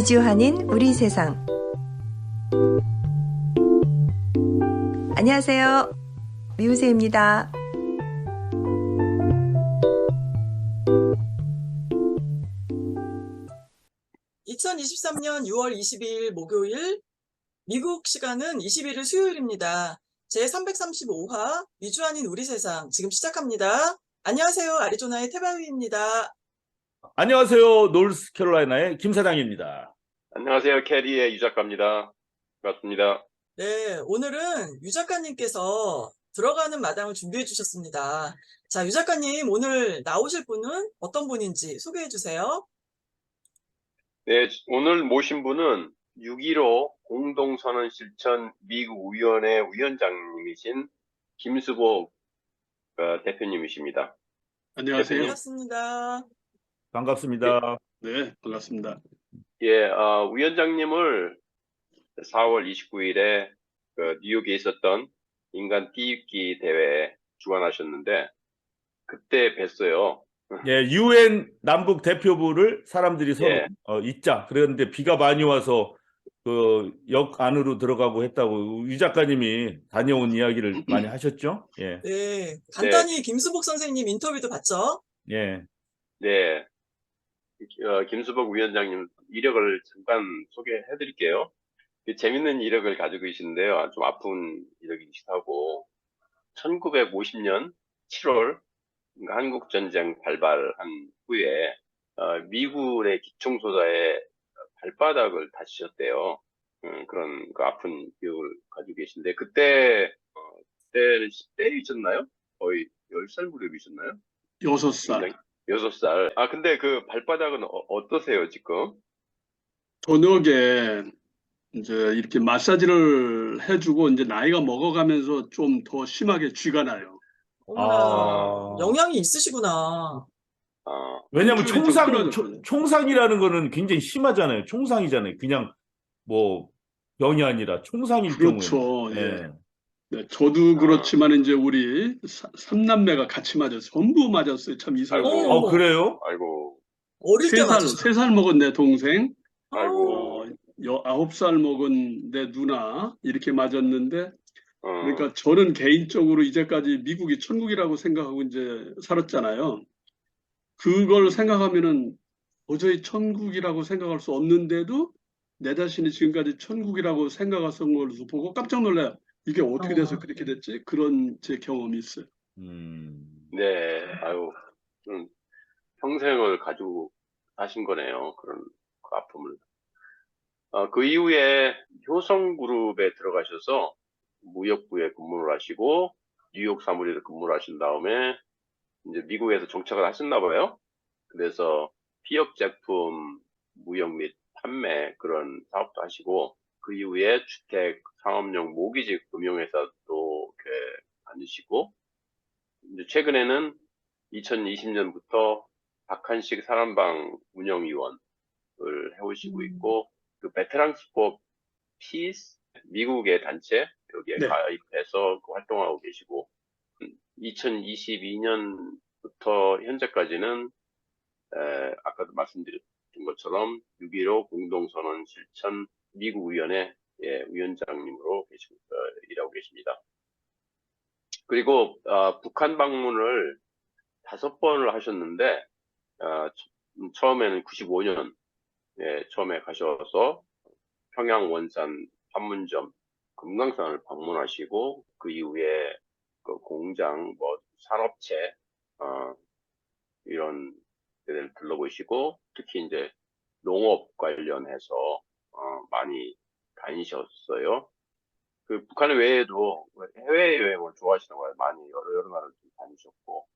이주한인 우리 세상. 안녕하세요. 미우새입니다. (2023년 6월 22일) 목요일, 미국 시간은 21일 수요일입니다. 제335화 이주한인 우리 세상 지금 시작합니다. 안녕하세요. 아리조나의 태바위입니다. 안녕하세요. 노스캐롤라이나의 김 사장입니다. 안녕하세요. 캐리의 유 작가입니다. 반갑습니다. 네, 오늘은 유 작가님께서 들어가는 마당을 준비해 주셨습니다. 자, 유 작가님, 오늘 나오실 분은 어떤 분인지 소개해 주세요. 네, 오늘 모신 분은 6.15 공동선언 실천 미국위원회 위원장님이신 김수복 대표님이십니다. 안녕하세요. 반갑습니다. 반갑습니다. 네, 반갑습니다. 예, 위원장님을 4월 29일에 뉴욕에 있었던 인간 띄입기 대회에 주관하셨는데 그때 뵀어요. 예, UN 남북 대표부를 사람들이 서로 예. 있자. 그랬는데 비가 많이 와서 그 역 안으로 들어가고 했다고 유 작가님이 다녀온 이야기를 많이 하셨죠? 예. 네, 간단히 김수복 선생님 인터뷰도 봤죠? 예. 네, 김수복 위원장님 이력을 잠깐 소개해 드릴게요. 재밌는 이력을 가지고 계시는데요. 좀 아픈 이력이기도 하고 1950년 7월 한국전쟁 발발한 후에 미군의 기총소사에 발바닥을 다치셨대요. 그런 그 아픈 기억을 가지고 계신데 그때는 10대이셨나요? 거의 10살 무렵이셨나요? 6살. 6살. 아, 근데 그 발바닥은 어떠세요, 지금? 저녁에 이제 이렇게 마사지를 해주고 이제 나이가 먹어가면서 좀 더 심하게 쥐가 나요. 어머나, 영향이 있으시구나. 왜냐면 한 줄이 좀 끊어졌거든요. 총상이라는 거는 굉장히 심하잖아요. 총상이잖아요. 그냥 뭐 병이 아니라 총상일 그렇죠. 경우에는. 예. 네, 저도 그렇지만 이제 우리 삼남매가 같이 맞았어요. 전부 맞았어요. 참 이상하게. 아이고. 그래요? 아이고, 어릴 때 맞으셨 3살 먹은 내 동생, 아이고. 9살 먹은 내 누나 이렇게 맞았는데 그러니까 어, 저는 개인적으로 이제까지 미국이 천국이라고 생각하고 이제 살았잖아요. 그걸 생각하면은 도저히 천국이라고 생각할 수 없는데도 내 자신이 지금까지 천국이라고 생각했던 걸 보고 깜짝 놀라요. 이게 어떻게 돼서 그렇게 됐지? 그런 제 경험이 있어요. 네, 아유, 좀 평생을 가지고 사신 거네요. 그런 그 아픔을. 그 이후에 효성그룹에 들어가셔서 무역부에 근무를 하시고 뉴욕 사무실에 근무를 하신 다음에 이제 미국에서 정착을 하셨나 봐요. 그래서 피혁 제품 무역 및 판매 그런 사업도 하시고 그 이후에 주택 상업용 모기지 금융회사도 이렇게 다니시고 이제 최근에는 2020년부터 박한식 사람방 운영위원을 해오시고 있고 그 베테랑스 포 피스 미국의 단체 여기에 네. 가입해서 활동하고 계시고 2022년부터 현재까지는 아까도 말씀드렸던 것처럼 6.15 공동선언 실천 미국위원회 위원장님으로 일하고 계십니다. 그리고 북한 방문을 5번을 하셨는데 처음에는 95년 처음에 가셔서 평양 원산 판문점 금강산을 방문하시고 그 이후에 그 공장 뭐 산업체 이런 데를 둘러보시고 특히 이제 농업 관련해서 많이 다니셨어요. 그 북한 외에도 해외여행을 좋아하시는 거예요. 많이 여러 나라를 좀 다니셨고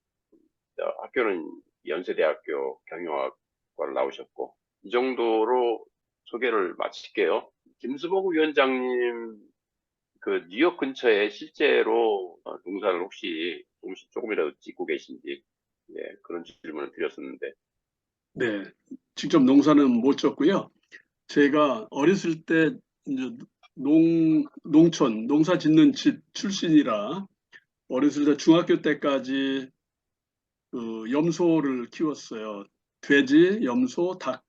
학교는 연세대학교 경영학과를 나오셨고 이 정도로 소개를 마칠게요. 김수복 위원장님 그 뉴욕 근처에 실제로 농사를 혹시 조금이라도 짓고 계신지 그런 질문을 드렸었는데 네, 직접 농사는 못 졌고요. 제가 어렸을 때 이제 농촌 농사 짓는 집 출신이라 어렸을 때 중학교 때까지 그 염소를 키웠어요. 돼지, 염소, 닭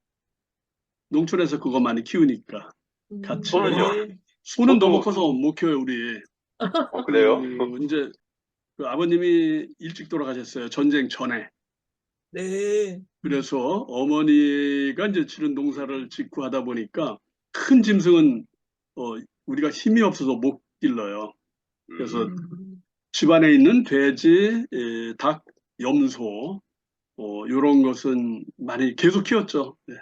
농촌에서 그거 많이 키우니까 같이. 소는요? 네. 소는 소도 너무 커서 못 키워요, 우리. 그래요? 이제 그 아버님이 일찍 돌아가셨어요. 전쟁 전에. 네. 그래서 어머니가 이제 치는 농사를 짓고 하다 보니까 큰 짐승은 우리가 힘이 없어서 못 길러요. 그래서 음. 집안에 있는 돼지, 닭, 염소 이런 것은 많이 계속 키웠죠. 네.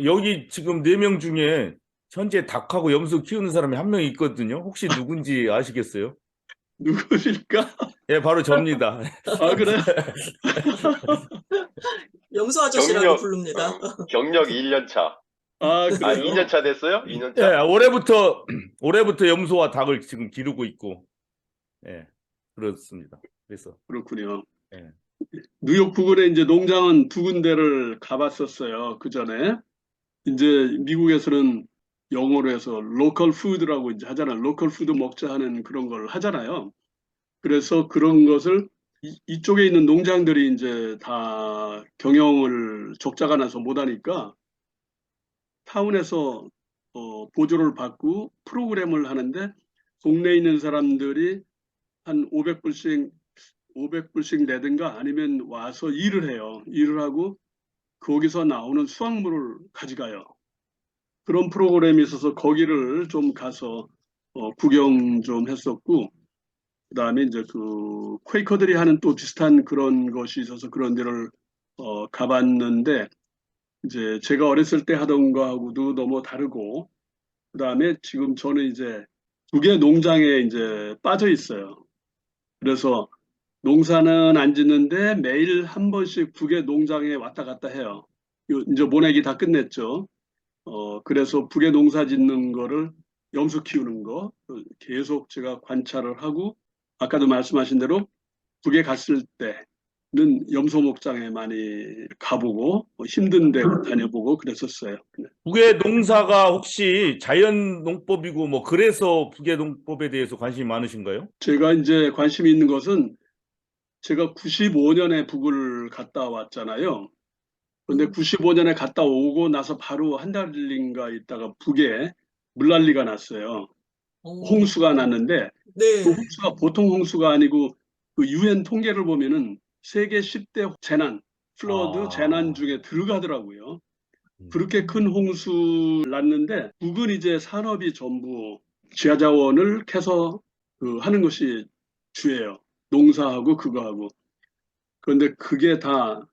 여기 지금 4명 중에 현재 닭하고 염소 키우는 사람이 한 명 있거든요. 혹시 누군지 아시겠어요? 누구실까? 예, 바로 접니다. 아, 그래? 염소 아저씨라고 경력, 부릅니다. 경력 1년 차. 아, 아, 그래요? 2년 차 됐어요? 2년 예, 차? 올해부터 염소와 닭을 지금 기르고 있고, 예, 그렇습니다. 그래서, 그렇군요. 예. 뉴욕 부근에 이제 농장은 2군데를 가봤었어요. 그 전에. 이제 미국에서는 영어로 해서 로컬 푸드라고 이제 하잖아요. 로컬 푸드 먹자 하는 그런 걸 하잖아요. 그래서 그런 것을 이쪽에 있는 농장들이 이제 다 경영을 적자가 나서 못하니까 타운에서 보조를 받고 프로그램을 하는데 동네에 있는 사람들이 한 500불씩 내든가 아니면 와서 일을 해요. 일을 하고 거기서 나오는 수확물을 가져가요. 그런 프로그램이 있어서 거기를 좀 가서 구경 좀 했었고, 그다음에 이제 그 퀘이커들이 하는 또 비슷한 그런 것이 있어서 그런 데를 가봤는데, 이제 제가 어렸을 때 하던 거하고도 너무 다르고, 그다음에 지금 저는 이제 두 개 농장에 이제 빠져 있어요. 그래서 농사는 안 짓는데 매일 한 번씩 북의 농장에 왔다 갔다 해요. 이제 모내기 다 끝냈죠. 그래서 북의 농사 짓는 거를 염소 키우는 거 계속 제가 관찰을 하고 아까도 말씀하신 대로 북에 갔을 때는 염소 목장에 많이 가보고 힘든 데 다녀보고 그랬었어요. 네. 북의 농사가 혹시 자연 농법이고 뭐 그래서 북의 농법에 대해서 관심이 많으신가요? 제가 이제 관심이 있는 것은 제가 95년에 북을 갔다 왔잖아요. 그런데 95년에 갔다 오고 나서 바로 한 달인가 있다가 북에 물난리가 났어요. 홍수가 났는데 네. 그 홍수가 보통 홍수가 아니고 그 유엔 통계를 보면은 세계 10대 재난, 플러드 재난 중에 들어가더라고요. 그렇게 큰 홍수 났는데 북은 이제 산업이 전부 지하자원을 캐서 하는 것이 주예요. 농사하고 그거하고. 그런데 그게 다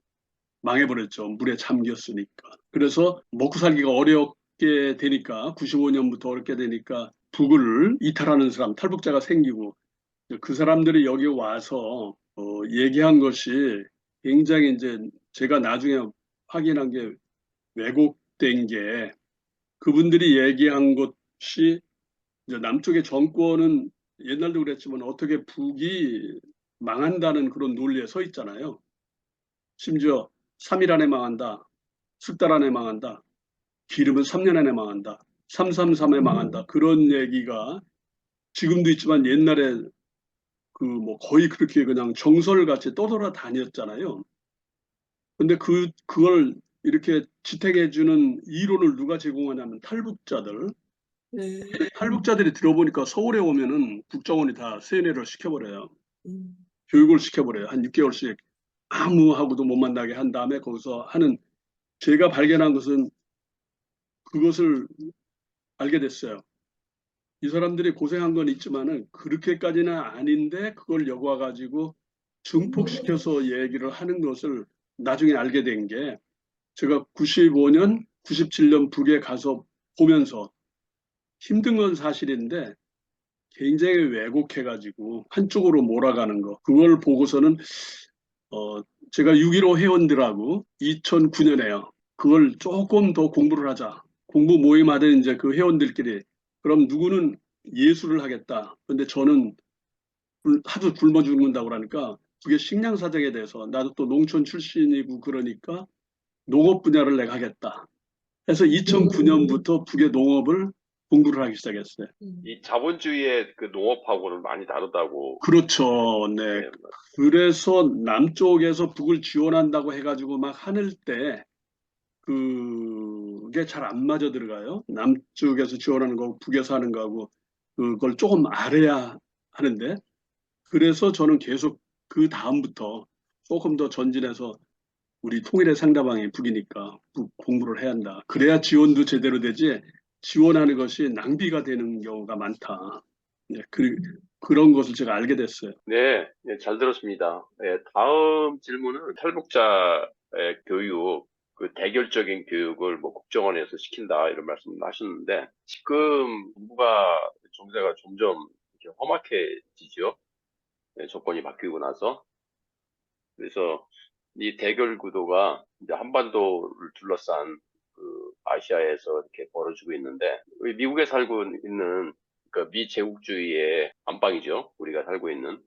망해버렸죠. 물에 잠겼으니까. 그래서 먹고 살기가 어렵게 되니까 95년부터 어렵게 되니까 북을 이탈하는 사람, 탈북자가 생기고 그 사람들이 여기 와서 얘기한 것이 굉장히 이제 제가 나중에 확인한 게 왜곡된 게 그분들이 얘기한 것이 이제 남쪽의 정권은 옛날도 그랬지만 어떻게 북이 망한다는 그런 논리에 서 있잖아요. 심지어 3일 안에 망한다. 석 달 안에 망한다. 길으면 3년 안에 망한다. 333에 망한다. 그런 얘기가 지금도 있지만 옛날에 그 뭐 거의 그렇게 그냥 정설같이 떠돌아다녔잖아요. 근데 그걸 이렇게 지탱해주는 이론을 누가 제공하냐면 탈북자들. 네. 탈북자들이 들어보니까 서울에 오면은 국정원이 다 세뇌를 시켜버려요. 음. 교육을 시켜버려요. 한 6개월씩 아무하고도 못 만나게 한 다음에 거기서 하는 제가 발견한 것은 그것을 알게 됐어요. 이 사람들이 고생한 건 있지만은 그렇게까지는 아닌데 그걸 여과 가지고 증폭시켜서 얘기를 하는 것을 나중에 알게 된 게 제가 95년, 97년 북에 가서 보면서 힘든 건 사실인데 굉장히 왜곡해가지고 한쪽으로 몰아가는 거 그걸 보고서는 제가 6.15 회원들하고 2009년에요. 그걸 조금 더 공부를 하자. 공부 모임하던 이제 그 회원들끼리 그럼 누구는 예술을 하겠다. 근데 저는 하도 굶어 죽는다고 그러니까 그게 식량 사정에 대해서 나도 또 농촌 출신이고 그러니까 농업 분야를 내가 하겠다. 해서 2009년부터 북의 농업을 공부를 하기 시작했어요. 이 자본주의의 그 농업하고는 많이 다르다고. 그렇죠. 네. 네. 그래서 남쪽에서 북을 지원한다고 해가지고 막 하늘 때 그 그게 잘 안 맞아 들어가요. 남쪽에서 지원하는 거하고 북에서 하는 거하고 그걸 조금 알아야 하는데, 그래서 저는 계속 그 다음부터 조금 더 전진해서 우리 통일의 상대방이 북이니까 북 공부를 해야 한다. 그래야 지원도 제대로 되지, 지원하는 것이 낭비가 되는 경우가 많다. 예, 그런 것을 제가 알게 됐어요. 네, 네, 잘 들었습니다. 네, 다음 질문은 탈북자의 교육, 그 대결적인 교육을 뭐 국정원에서 시킨다 이런 말씀을 하셨는데, 지금 정부가 정세가 점점 이렇게 험악해지죠. 네, 정권이 바뀌고 나서. 그래서 이 대결 구도가 이제 한반도를 둘러싼 그 아시아에서 이렇게 벌어지고 있는데, 우리 미국에 살고 있는 그 미제국주의의 안방이죠. 우리가 살고 있는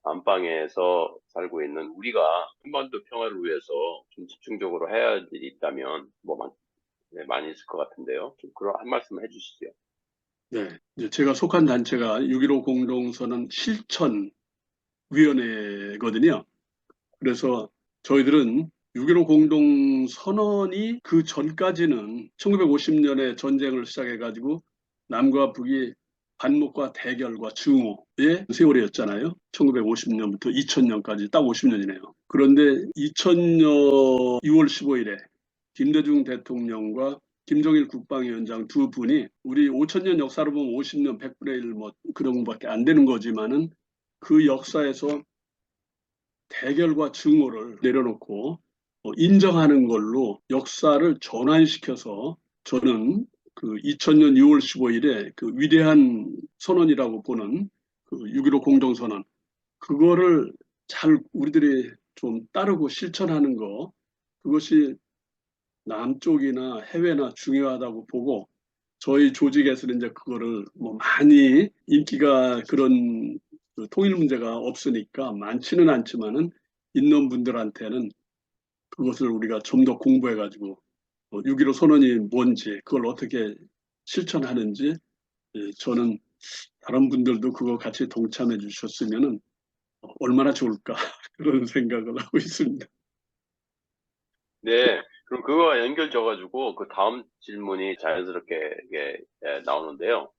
안방에서 살고 있는 우리가 한반도 평화를 위해서 좀 집중적으로 해야 할 일이 있다면 뭐 네, 많이 있을 것 같은데요. 좀 그런 한 말씀 해주시죠. 네, 이제 제가 속한 단체가 6.15 공동선언 실천위원회거든요. 그래서 저희들은 6.15 공동선언이 그 전까지는 1950년에 전쟁을 시작해가지고 남과 북이 반목과 대결과 증오의 세월이었잖아요. 1950년부터 2000년까지 딱 50년이네요. 그런데 2000년 6월 15일에 김대중 대통령과 김정일 국방위원장 두 분이 우리 5000년 역사로 보면 50년 100분의 1 뭐 그런 것밖에 안 되는 거지만은 그 역사에서 대결과 증오를 내려놓고 인정하는 걸로 역사를 전환시켜서 저는 그 2000년 6월 15일에 그 위대한 선언이라고 보는 그 6.15 공동선언, 그거를 잘 우리들이 좀 따르고 실천하는 거, 그것이 남쪽이나 해외나 중요하다고 보고, 저희 조직에서는 이제 그거를 뭐 많이 인기가 그런 그 통일 문제가 없으니까 많지는 않지만은 있는 분들한테는 그것을 우리가 좀 더 공부해가지고 6.15 선언이 뭔지, 그걸 어떻게 실천하는지, 예, 저는 다른 분들도 그거 같이 동참해 주셨으면은 얼마나 좋을까 그런 생각을 하고 있습니다. 네, 그럼 그거와 연결져가지고 그 다음 질문이 자연스럽게 이게 나오는데요.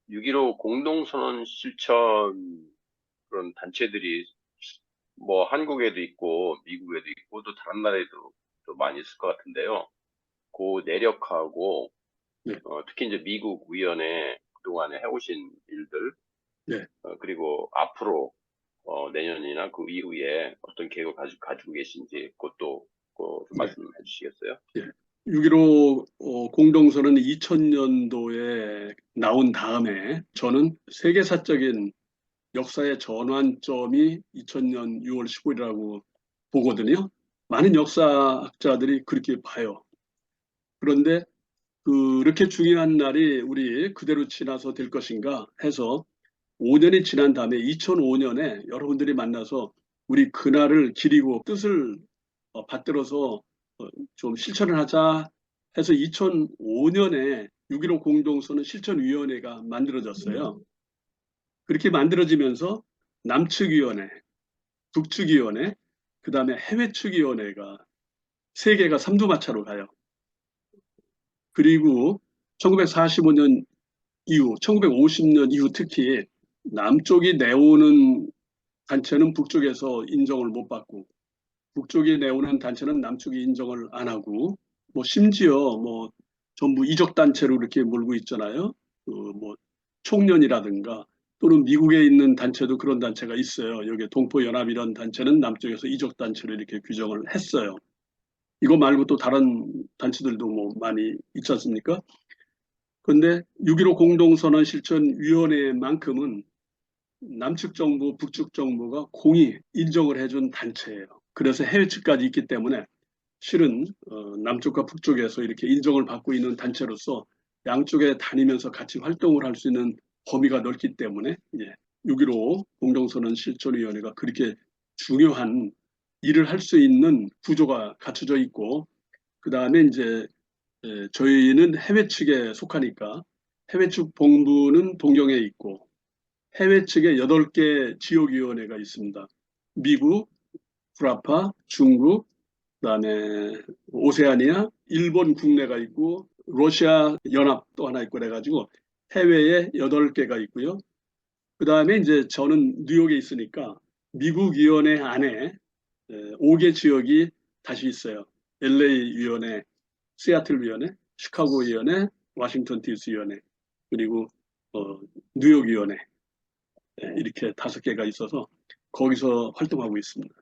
6.15 공동선언 실천 그런 단체들이 뭐 한국에도 있고 미국에도 있고 또 다른 나라에도 또 많이 있을 것 같은데요. 그 내력하고 네, 특히 이제 미국 위원회 그동안에 해오신 일들 네, 그리고 앞으로 내년이나 그 이후에 어떤 계획을 가지고 계신지 그것도 좀 네. 말씀해 주시겠어요? 예. 6.15 공동선언이 2000년도에 나온 다음에 저는 세계사적인 역사의 전환점이 2000년 6월 15일이라고 보거든요. 많은 역사학자들이 그렇게 봐요. 그런데 그렇게 중요한 날이 우리 그대로 지나서 될 것인가 해서 5년이 지난 다음에 2005년에 여러분들이 만나서 우리 그날을 기리고 뜻을 받들어서 좀 실천을 하자 해서 2005년에 6.15 공동선언 실천위원회가 만들어졌어요. 그렇게 만들어지면서 남측위원회, 북측위원회, 그 다음에 해외측위원회가 세 개가 삼두마차로 가요. 그리고 1945년 이후, 1950년 이후 특히 남쪽이 내오는 단체는 북쪽에서 인정을 못 받고, 북쪽이 내오는 단체는 남쪽이 인정을 안 하고, 뭐 심지어 뭐 전부 이적 단체로 이렇게 몰고 있잖아요. 그 뭐 총련이라든가 또는 미국에 있는 단체도 그런 단체가 있어요. 여기 동포연합 이런 단체는 남쪽에서 이적 단체로 이렇게 규정을 했어요. 이거 말고 또 다른 단체들도 뭐 많이 있지 않습니까? 그런데 6.15 공동선언 실천위원회만큼은 남측 정부, 북측 정부가 공히 인정을 해준 단체예요. 그래서 해외 측까지 있기 때문에 실은 남쪽과 북쪽에서 이렇게 인정을 받고 있는 단체로서 양쪽에 다니면서 같이 활동을 할 수 있는 범위가 넓기 때문에 6.15 공동선언 실천위원회가 그렇게 중요한 일을 할 수 있는 구조가 갖춰져 있고, 그 다음에 이제 저희는 해외 측에 속하니까 해외 측 본부는 동경에 있고 해외 측에 8개 지역위원회가 있습니다. 미국, 프라파, 중국, 그다음에 오세아니아, 일본 국내가 있고 러시아 연합도 하나 있고 그래가지고 해외에 8개가 있고요. 그 다음에 이제 저는 뉴욕에 있으니까 미국 위원회 안에 5개 지역이 다시 있어요. LA 위원회, 시애틀 위원회, 시카고 위원회, 워싱턴 DC 위원회, 그리고 뉴욕 위원회 이렇게 5개가 있어서 거기서 활동하고 있습니다.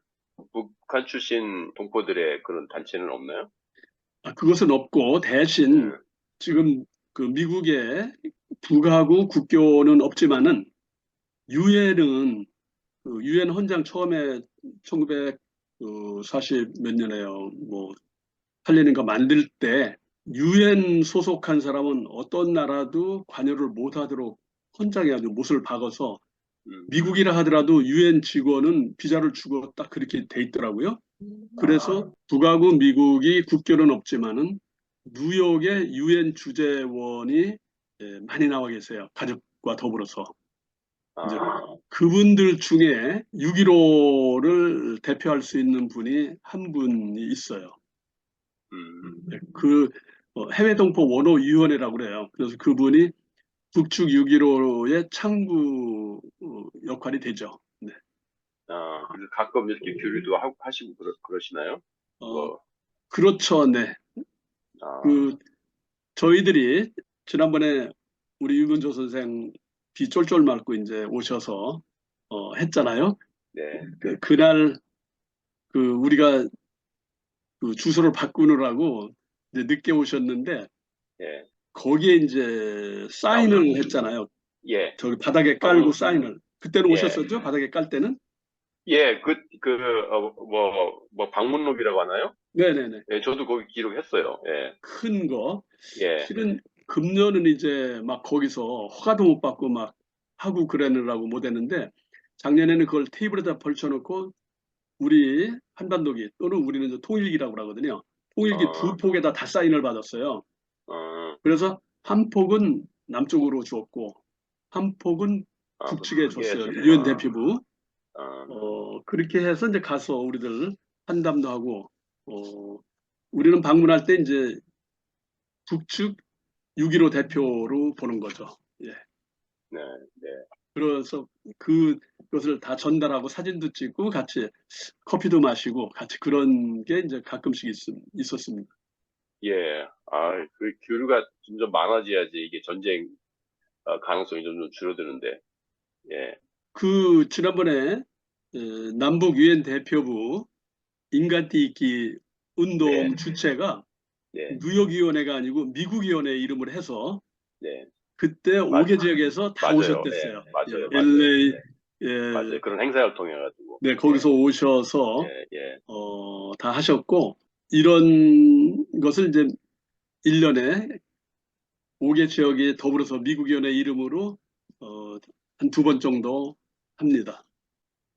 북한 출신 동포들의 그런 단체는 없나요? 그것은 없고 대신 네. 지금 그 미국의 북하고 국교는 없지만은 유엔은 그 유엔 헌장 처음에 1940 몇 년에요. 뭐 8년인가 만들 때 유엔 소속한 사람은 어떤 나라도 관여를 못하도록 헌장에 아주 못을 박아서 미국이라 하더라도 유엔 직원은 비자를 주고 딱 그렇게 돼 있더라고요. 그래서 북하고 미국이 국교는 없지만은 뉴욕에 유엔 주재원이 많이 나와 계세요. 가족과 더불어서. 이제 그분들 중에 6.15를 대표할 수 있는 분이 한 분이 있어요. 그 해외 동포 원호위원회라고 그래요. 그래서 그분이 북측 6.15의 창구 역할이 되죠. 네. 그래서 가끔 이렇게 교류도 하시고 그러시나요? 그렇죠. 네. 저희들이 지난번에 우리 유문조 선생 비 쫄쫄 맞고 이제 오셔서 했잖아요. 네. 그날 우리가 그 주소를 바꾸느라고 이제 늦게 오셨는데 예. 거기에 이제 사인을 했잖아요. 예. 저기 바닥에 깔고 사인을. 그때는 예. 오셨었죠? 바닥에 깔 때는? 예, 방문록이라고 하나요? 네네네. 예, 저도 거기 기록했어요. 예. 큰 거. 예. 실은 금년은 이제 막 거기서 허가도 못 받고 막 하고 그러느라고 못 했는데 작년에는 그걸 테이블에다 걸쳐놓고 우리 한반도기 또는 우리는 이제 통일기라고 그러거든요. 통일기 2폭에다 다 사인을 받았어요. 그래서 한 폭은 남쪽으로 주었고 한 폭은 북측에 줬어요. 유엔 대표부. 그렇게 해서 이제 가서 우리들 한담도 하고 우리는 방문할 때 이제 북측 6.15 대표로 보는 거죠. 예. 네, 네. 그래서 그것을 다 전달하고 사진도 찍고 같이 커피도 마시고 같이 그런 게 이제 가끔씩 있었습니다. 예. 그 교류가 점점 많아져야지 이게 전쟁 가능성이 점점 줄어드는데. 예. 지난번에 남북 유엔 대표부 인간띠 운동 네. 주체가 네. 뉴욕위원회가 아니고 미국위원회 이름을 해서 네. 그때 5개 지역에서 다 맞아요. 오셨댔어요. 예, 맞아요. LA, 맞아요. 그런 행사를 통해 가지고. 네, 거기서 오셔서 예. 다 하셨고 이런 것을 이제 1년에 5개 지역이 더불어서 미국위원회 이름으로 한 2번 정도 합니다.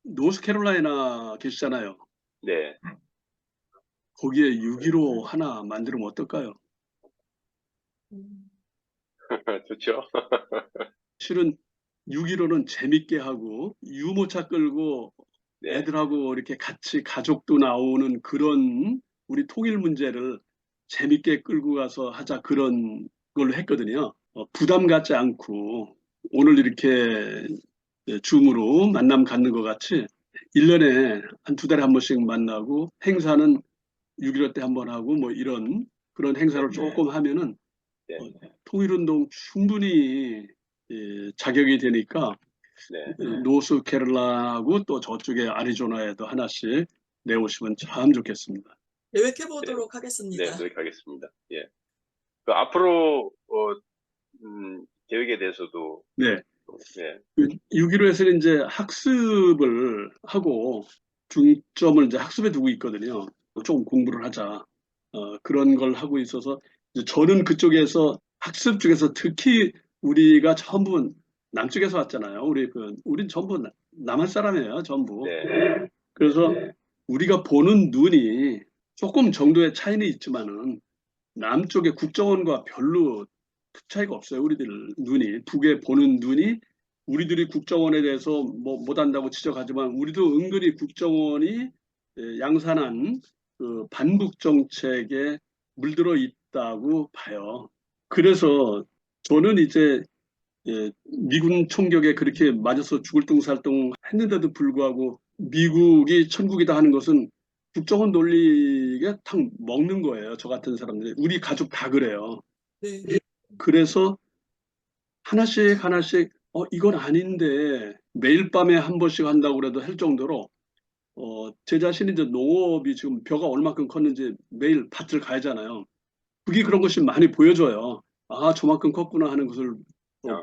노스캐롤라이나 계시잖아요. 네. 거기에 6.15 하나 만들면 어떨까요? 좋죠. 실은 6.15는 재밌게 하고 유모차 끌고 네. 애들하고 이렇게 같이 가족도 나오는 그런 우리 통일 문제를 재밌게 끌고 가서 하자 그런 걸로 했거든요. 부담 갖지 않고 오늘 이렇게 줌으로 만남 갖는 것 같이 1년에 한 2달에 한 번씩 만나고 행사는 6.15 때 한 번 하고 뭐 이런 그런 행사를 조금 하면은 네. 통일운동 충분히 자격이 되니까 노스캐롤라이나하고 또 저쪽에 아리조나에도 하나씩 내오시면 참 좋겠습니다. 계획해 보도록 하겠습니다. 네, 노력하겠습니다. 예. 앞으로 계획에 대해서도 네. 예. 6.15에서는 이제 학습을 하고 중점을 이제 학습에 두고 있거든요. 조금 공부를 하자. 그런 걸 하고 있어서 이제 저는 그쪽에서 학습 중에서 특히 우리가 전부 남쪽에서 왔잖아요. 우린 전부 남한 사람이에요. 전부. 네. 그래서 우리가 보는 눈이 조금 정도의 차이는 있지만은 남쪽의 국정원과 별로 차이가 없어요. 우리들 눈이 북에 보는 눈이 우리들이 국정원에 대해서 뭐 못한다고 지적하지만 우리도 은근히 국정원이 양산한 그 반북 정책에 물들어 있다고 봐요. 그래서 저는 이제 미군 총격에 그렇게 맞아서 죽을 둥살둥 했는데도 불구하고 미국이 천국이다 하는 것은 국정원 논리가 탁 먹는 거예요. 저 같은 사람들이. 우리 가족 다 그래요. 네. 그래서 하나씩 하나씩 이건 아닌데 매일 밤에 한 번씩 한다고 그래도 할 정도로 제 자신이 이제 농업이 지금 벼가 얼마큼 컸는지 매일 밭을 가잖아요. 그게 그런 것이 많이 보여줘요. 아, 저만큼 컸구나 하는 것을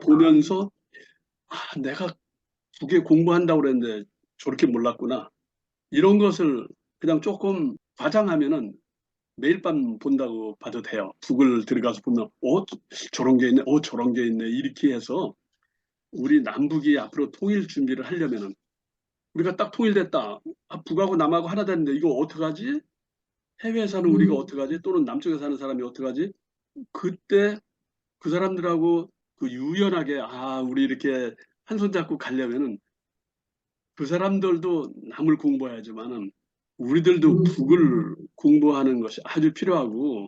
보면서 내가 그게 공부한다고 그랬는데 저렇게 몰랐구나. 이런 것을 그냥 조금 과장하면은 매일 밤 본다고 봐도 돼요. 북을 들어가서 보면, 저런 게 있네, 저런 게 있네. 이렇게 해서 우리 남북이 앞으로 통일 준비를 하려면은 우리가 딱 통일됐다. 아, 북하고 남하고 하나 됐는데 이거 어떡하지? 해외에 사는 우리가 어떡하지? 또는 남쪽에 사는 사람이 어떡하지? 그때 그 사람들하고 그 유연하게, 우리 이렇게 한 손 잡고 가려면은 그 사람들도 남을 공부해야지만은 우리들도 북을 공부하는 것이 아주 필요하고,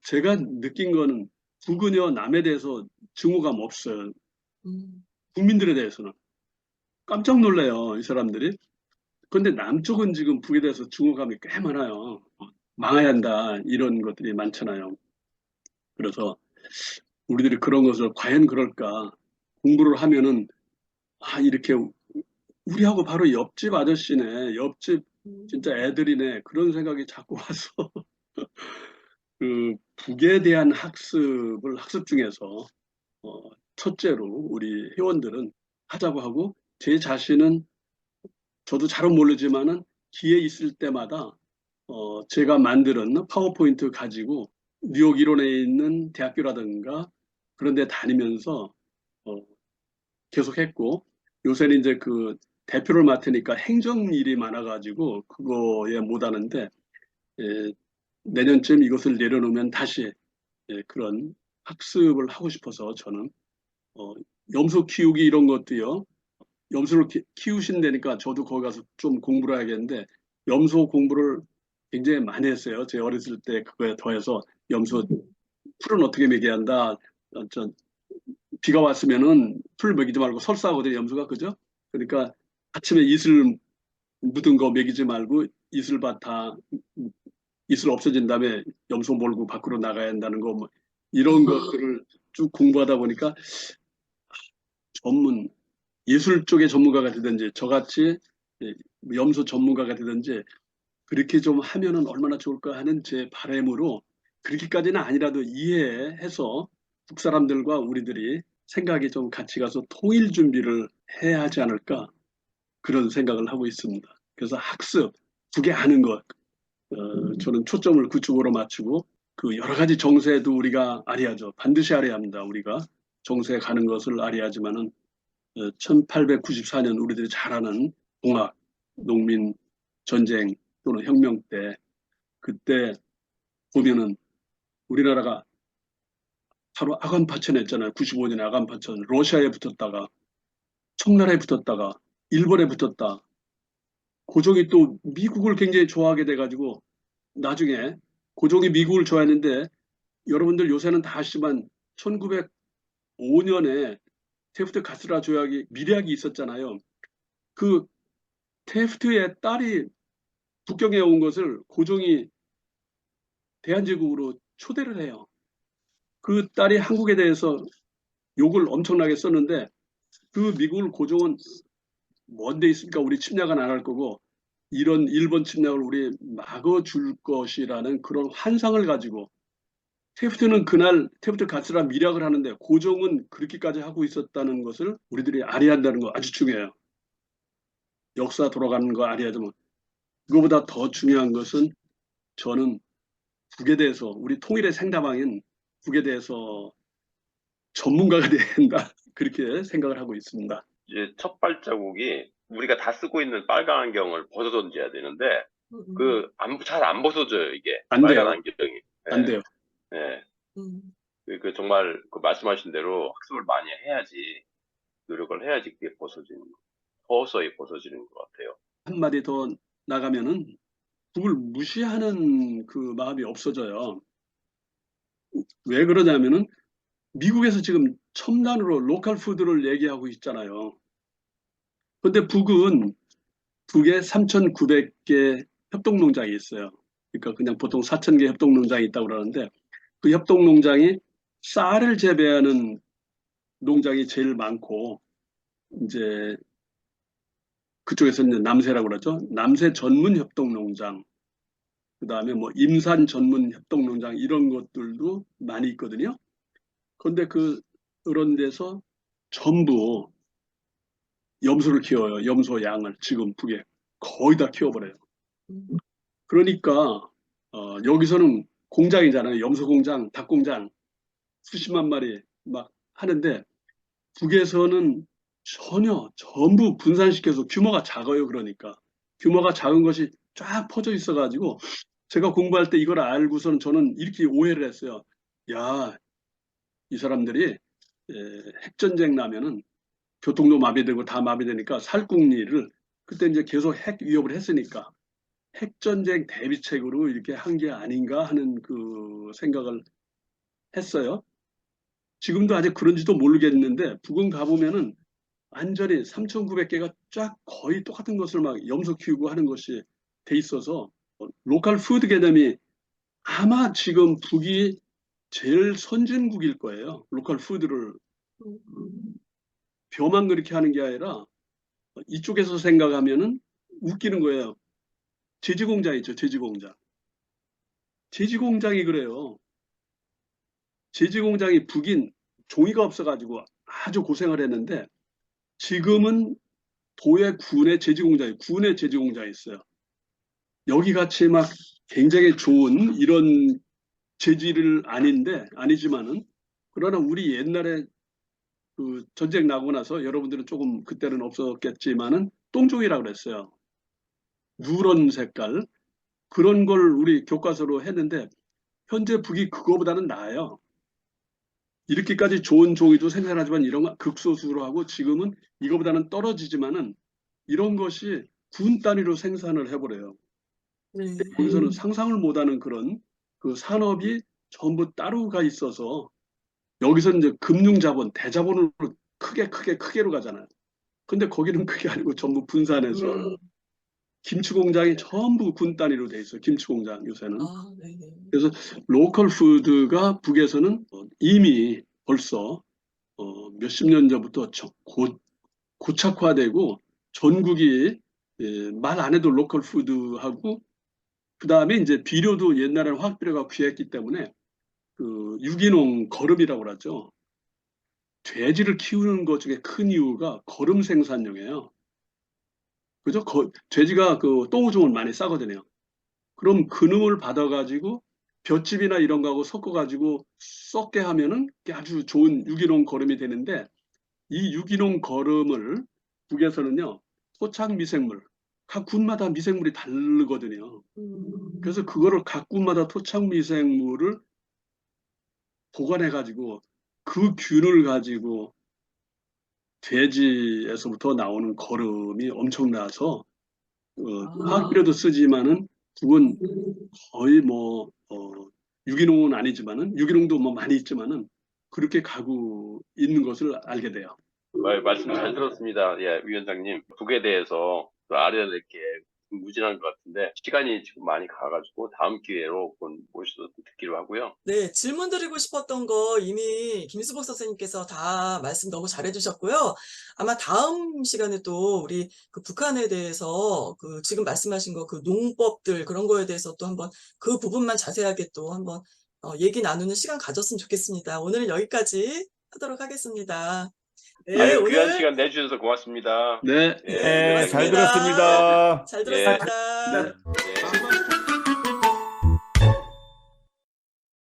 제가 느낀 거는 북은요, 남에 대해서 증오감 없어요. 음, 국민들에 대해서는. 깜짝 놀래요, 이 사람들이. 그런데 남쪽은 지금 북에 대해서 증오감이 꽤 많아요. 망해야 한다, 이런 것들이 많잖아요. 그래서 우리들이 그런 것을 과연 그럴까? 공부를 하면은, 이렇게 우리하고 바로 옆집 아저씨네, 옆집 진짜 애들이네, 그런 생각이 자꾸 와서 그 북에 대한 학습 중에서 첫째로 우리 회원들은 하자고 하고, 제 자신은 저도 잘은 모르지만은 기회 있을 때마다 제가 만드는 파워포인트 가지고 뉴욕 이론에 있는 대학교라든가 그런 데 다니면서 어, 계속 했고, 요새는 이제 그 대표를 맡으니까 행정 일이 많아가지고 그거에 못 하는데, 예, 내년쯤 이것을 내려놓으면 다시 그런 학습을 하고 싶어서 저는 어, 염소 키우기 이런 것도요. 염소를 키우신다니까 저도 거기 가서 좀 공부를 해야겠는데, 염소 공부를 굉장히 많이 했어요. 제 어렸을 때 그거에 더해서 염소 풀은 어떻게 먹여야 한다. 비가 왔으면은 풀 먹이지 말고 설사하거든요, 염소가. 그죠? 그러니까 아침에 이슬 묻은 거 먹이지 말고 이슬밭 다 이슬 없어진 다음에 염소 몰고 밖으로 나가야 한다는 거, 뭐 이런 것들을 쭉 공부하다 보니까 전문 예술 쪽의 전문가가 되든지 저같이 염소 전문가가 되든지 그렇게 좀 하면은 얼마나 좋을까 하는 제 바람으로, 그렇게까지는 아니라도 이해해서 북 사람들과 우리들이 생각이 좀 같이 가서 통일 준비를 해야 하지 않을까, 그런 생각을 하고 있습니다. 그래서 학습, 북에 아는 것, 저는 초점을 그쪽으로 맞추고, 그 여러 가지 정세도 우리가 알아야죠. 반드시 알아야 합니다. 우리가 정세에 가는 것을 알아야지만은 1894년 우리들이 잘 아는 동학, 농민 전쟁 또는 혁명 때, 그때 보면은 우리나라가 바로 아간파천했잖아요. 95년에 아간파천. 러시아에 붙었다가 청나라에 붙었다가 일본에 붙었다. 고종이 또 미국을 굉장히 좋아하게 돼가지고 나중에 고종이 미국을 좋아했는데, 여러분들 요새는 다 아시지만 1905년에 테프트 가스라 조약이 밀약이 있었잖아요. 그 테프트의 딸이 북경에 온 것을 고종이 대한제국으로 초대를 해요. 그 딸이 한국에 대해서 욕을 엄청나게 썼는데, 그 미국을 고종은 뭔데 있습니까? 우리 침략은 안 할 거고 이런 일본 침략을 우리 막아줄 것이라는 그런 환상을 가지고, 테프트는 그날 테프트 가스라 밀약을 하는데 고종은 그렇게까지 하고 있었다는 것을 우리들이 알아야 한다는 거 아주 중요해요. 역사 돌아가는 거 알아야 되면, 그거보다 더 중요한 것은 저는 북에 대해서, 우리 통일의 생다방인 북에 대해서 전문가가 돼야 된다. 그렇게 생각을 하고 있습니다. 이제 첫 발자국이 우리가 다 쓰고 있는 빨간 안경을 벗어 던져야 되는데 잘 안 벗어져요, 이게. 안 빨간 돼요. 안경이. 안 돼요. 예. 음, 정말 그 말씀하신 대로 학습을 많이 해야지, 노력을 해야지 그게 서서히 벗어지는 것 같아요. 한마디 더 나가면은 북을 무시하는 그 마음이 없어져요. 왜 그러냐면은 미국에서 지금 첨단으로 로컬 푸드를 얘기하고 있잖아요. 근데 북에 3,900개 협동농장이 있어요. 그러니까 그냥 보통 4,000개 협동농장이 있다고 그러는데 그 협동농장이 쌀을 재배하는 농장이 제일 많고 이제 그쪽에서 이제 남세라고 그러죠. 남세 전문 협동농장, 그다음에 뭐 임산 전문 협동농장 이런 것들도 많이 있거든요. 그런데 그런 데서 전부 염소를 키워요. 염소 양을 지금 북에 거의 다 키워버려요. 그러니까 여기서는 공장이잖아요. 염소 공장, 닭 공장 수십만 마리 막 하는데 북에서는 전부 분산시켜서 규모가 작아요. 그러니까 규모가 작은 것이 쫙 퍼져 있어가지고 제가 공부할 때 이걸 알고서는 저는 이렇게 오해를 했어요. 야, 이 사람들이 핵전쟁 나면은 교통도 마비되고 다 마비되니까 살궁리를 그때 이제 계속 핵 위협을 했으니까 핵전쟁 대비책으로 이렇게 한 게 아닌가 하는 그 생각을 했어요. 지금도 아직 그런지도 모르겠는데 북은 가보면은 완전히 3,900개가 쫙 거의 똑같은 것을 막 염소 키우고 하는 것이 돼 있어서 로컬 푸드 개념이 아마 지금 북이 제일 선진국일 거예요. 로컬 푸드를 벼만 그렇게 하는 게 아니라 이쪽에서 생각하면은 웃기는 거예요. 제지공장 있죠, 제지공장. 제지공장이 그래요. 제지공장이 북인 종이가 없어가지고 아주 고생을 했는데 지금은 도의 군의 제지공장이 있어요. 여기 같이 막 굉장히 좋은 이런 재질을 아니지만은 그러나 우리 옛날에 그 전쟁 나고 나서 여러분들은 조금 그때는 없었겠지만은 똥종이라고 그랬어요. 누런 색깔 그런 걸 우리 교과서로 했는데 현재 북이 그거보다는 나아요. 이렇게까지 좋은 종이도 생산하지만 이런 거 극소수로 하고 지금은 이거보다는 떨어지지만은 이런 것이 군 단위로 생산을 해버려요. 네. 거기서는 상상을 못하는 그런 그 산업이 전부 따로가 있어서 여기서 이제 금융자본, 대자본으로 크게로 가잖아요. 근데 거기는 그게 아니고 전부 분산해서 김치 공장이 전부 군 단위로 돼 있어요. 김치 공장 요새는. 아, 네. 그래서 로컬 푸드가 북에서는 이미 벌써 몇십 년 전부터 고착화되고 전국이 말 안 해도 로컬 푸드하고 그 다음에 이제 비료도 옛날에는 화학비료가 귀했기 때문에 그 유기농 거름이라고 그러죠. 돼지를 키우는 것 중에 큰 이유가 거름 생산용이에요. 그죠? 돼지가 그 똥오줌을 많이 싸거든요. 그럼 근음을 받아가지고 볏짚이나 이런 거하고 섞어가지고 썩게 하면은 아주 좋은 유기농 거름이 되는데 이 유기농 거름을 북에서는요 토착 미생물 각 군마다 미생물이 다르거든요. 그래서 그거를 각 군마다 토착 미생물을 보관해가지고 그 균을 가지고 돼지에서부터 나오는 거름이 엄청나서 화학비료도 쓰지만은 북은 거의 뭐 유기농은 아니지만은 유기농도 뭐 많이 있지만은 그렇게 가고 있는 것을 알게 돼요. 말씀 잘 들었습니다. 예, 위원장님. 북에 대해서 알아낼 게 무진한 것 같은데 시간이 지금 많이 가가지고 다음 기회로 모셔서 듣기로 하고요. 네, 질문 드리고 싶었던 거 이미 김수복 선생님께서 다 말씀 너무 잘해주셨고요. 아마 다음 시간에 또 우리 그 북한에 대해서 그 지금 말씀하신 거 그 농법들 그런 거에 대해서 또 한번 그 부분만 자세하게 또 한번 얘기 나누는 시간 가졌으면 좋겠습니다. 오늘은 여기까지 하도록 하겠습니다. 네, 아유, 귀한 오늘 시간 내주셔서 고맙습니다. 네. 예, 네, 잘 고맙습니다. 들었습니다. 잘 들었습니다. 네. 예.